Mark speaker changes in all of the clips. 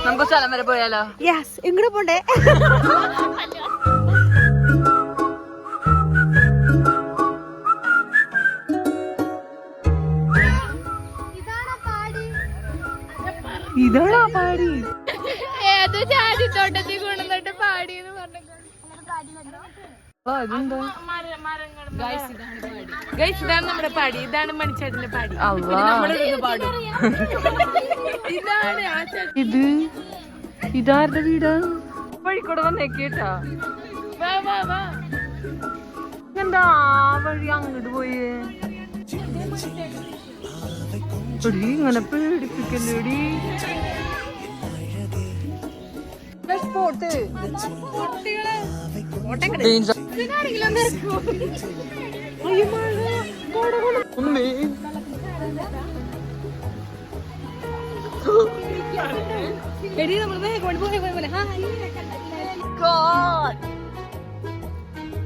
Speaker 1: നമുക്ക് സ്ഥലം വരെ പോയാലോ?
Speaker 2: യെസ്, എങ്ങോട്ട് പോണ്ടേ?
Speaker 1: ഇതാണോ പാടി?
Speaker 3: ഏതോ ചാടിത്തോട്ടത്തിൽ കൊണ്ടുവന്നിട്ട് പാടിയെന്ന് പറഞ്ഞു. ഇതാണ് നമ്മുടെ പാടി, ഇതാണ് മണിച്ചേട്ടന്റെ പാടി. പാടും ഇതാണ്
Speaker 1: ഇത് ഇതാരുടെ വീടാ? വഴിക്കൂടെ വന്നേക്കേട്ടാ.
Speaker 3: വാ വാ വാ.
Speaker 1: എന്താ വഴി അങ്ങോട്ട് പോയേ? ഇങ്ങനെ പേടിപ്പിക്കല്ലേടി.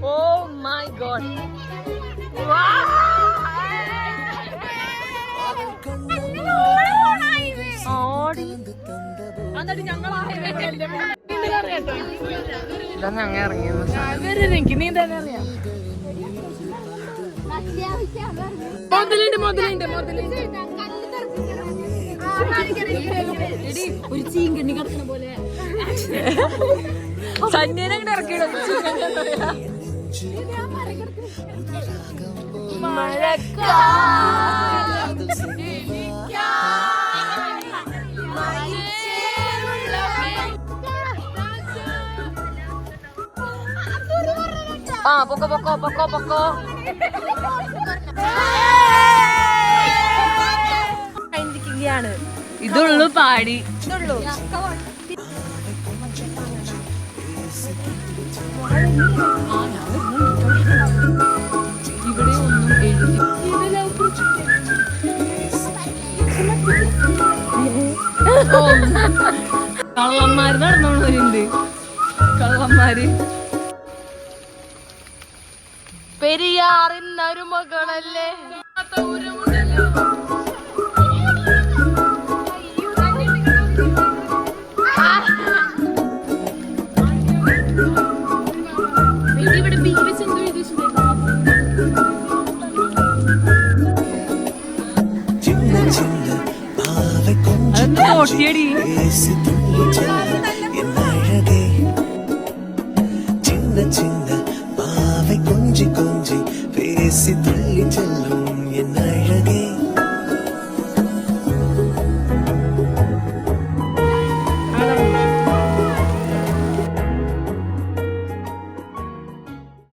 Speaker 1: Oh my God. ഞങ്ങൾ ഇറങ്ങി
Speaker 3: നീ തന്നെ അറിയാം. മുതലുണ്ട് ഒരു ചീങ്കണ്ണി കിടക്കുന്ന പോലെ
Speaker 1: സന്ധ്യനെ ഇറക്കിയിടും. ആ പൊക്കോ പൊക്കോ പൊക്കോ പൊക്കോ. ഇതുള്ളു പാടി.
Speaker 2: ഇതുള്ളൂ.
Speaker 1: ഇവിടെ ഒന്നും എഴുതി കള്ളന്മാര് നടന്നോണ്ട് കള്ളന്മാര്. പെരിയാറിന്നൊരു മകളല്ലേ അതെന്താ തോട്ടിയടി?